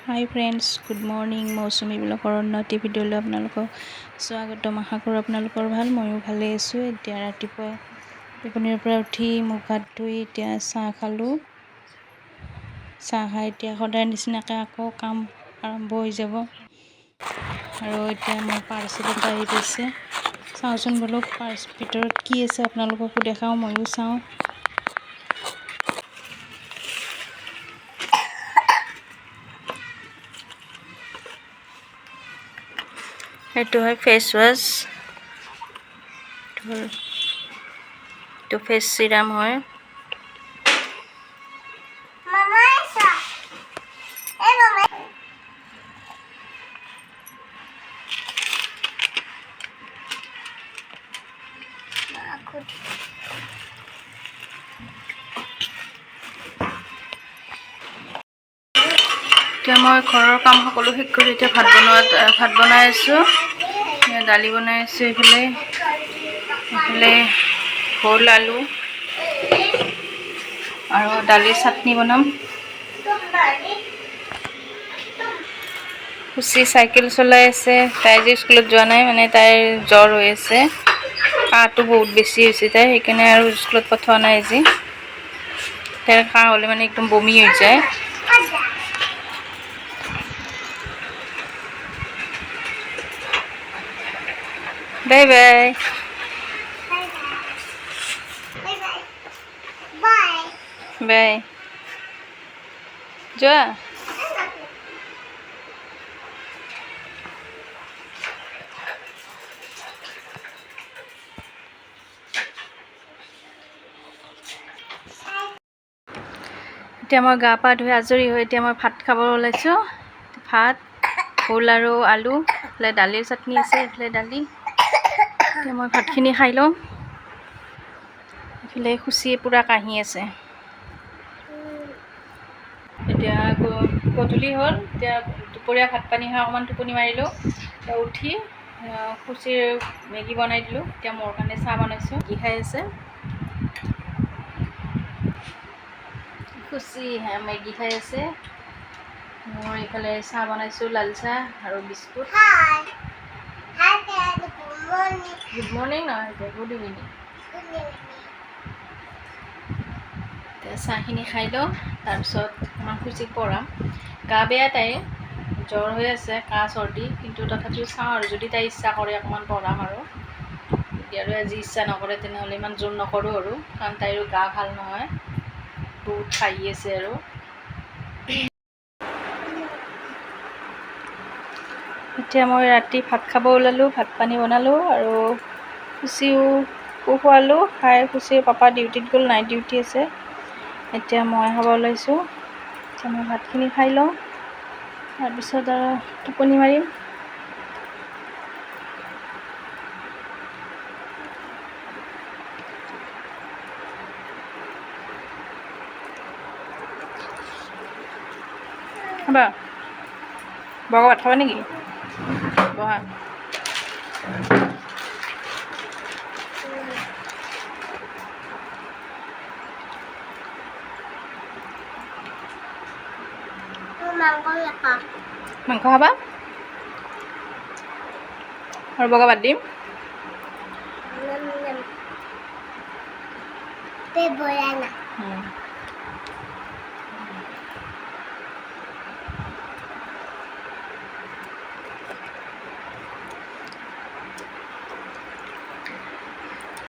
হাই friends, good morning. Mousumi ব্লগৰ উন্নতি ভিডিঅ'লৈ আপোনালোকক স্বাগতম। আশা কৰোঁ আপোনালোকৰ ভাল, ময়ো ভালে আছোঁ। এতিয়া ৰাতিপুৱা টোপনিৰ পৰা উঠি মুখ হাত ধুই এতিয়া চাহ খালোঁ। চাহ খাই এতিয়া সদায় নিচিনাকৈ আকৌ কাম আৰম্ভ হৈ যাব। আৰু এতিয়া মোৰ পাৰ্চেল এটা আহি পাইছে। চাওঁচোন বোলো ভিতৰত কি আছে, আপোনালোককো দেখাওঁ, ময়ো চাওঁ। এইটো হয় ফেচ ৱাছ, এইটো ফেচ চিৰাম হয়। এতিয়া মই ঘৰৰ কাম সকলো শেষ কৰি এতিয়া ভাত বনাই আছোঁ। দালি বনাই আছোঁ, এইফালে ভোল আলু আৰু দালিৰ চাটনি বনাম। খুচি চাইকেল চলাই আছে। তাই যে স্কুলত যোৱা নাই, মানে তাইৰ জ্বৰ হৈ আছে, কাহটো বহুত বেছি হৈছে তাই, সেইকাৰণে আৰু স্কুলত পঠোৱা নাই আজি। তাইৰ কাহ হ'লে মানে একদম বমি হৈ যায়। বাই বাই বাই যোৱা। এতিয়া মই গা পা ধুই আজৰি হৈ এতিয়া মই ভাত খাব ওলাইছোঁ। ভাত, ভোল আৰু আলু, এইফালে দালিৰ চাটনি আছে, এইফালে দালি। এতিয়া মই ভাতখিনি খাই লওঁ। এইফালে খুচিয়ে পূৰা কাহি আছে। এতিয়া গধূলি হ'ল, এতিয়া দুপৰীয়া ভাত পানী খাই অকণমান টোপনি মাৰিলোঁ। এতিয়া উঠি খুচিৰ মেগী বনাই দিলোঁ। এতিয়া মোৰ কাৰণে চাহ বনাইছোঁ, কি খাই আছে। খুচি মেগী খাই আছে। মই এইফালে চাহ বনাইছোঁ, লাল চাহ আৰু বিস্কুট। গুড মৰ্ণিং নহয়, এতিয়া গুড ইভিনিং। এতিয়া চাহখিনি খাই লওঁ, তাৰপিছত অকণমান খুচিক পঢ়াম। গা বেয়া তাইৰ, জ্বৰ হৈ আছে, কাহ চৰ্দি, কিন্তু তথাপিও চাওঁ আৰু যদি তাই ইচ্ছা কৰে অকণমান পঢ়াম আৰু। যদি আৰু আজি ইচ্ছা নকৰে তেনেহ'লে ইমান জোৰ নকৰোঁ আৰু, কাৰণ তাইৰো গা ভাল নহয়, বহুত কাহি আছে আৰু। এতিয়া মই ৰাতি ভাত খাব ওলালোঁ, ভাত পানী বনালোঁ আৰু খুচিও খোৱালোঁ। খাই খুচিৰ পাপা ডিউটিত গ'ল, নাইট ডিউটি আছে। এতিয়া মই খাব ওলাইছোঁ। এতিয়া মই ভাতখিনি খাই লওঁ, তাৰপিছত আৰু টোপনি মাৰিম। বহা, ভাত খাবা নেকি? বহা। মাংস খাবা আৰু বগা বাদ দিম।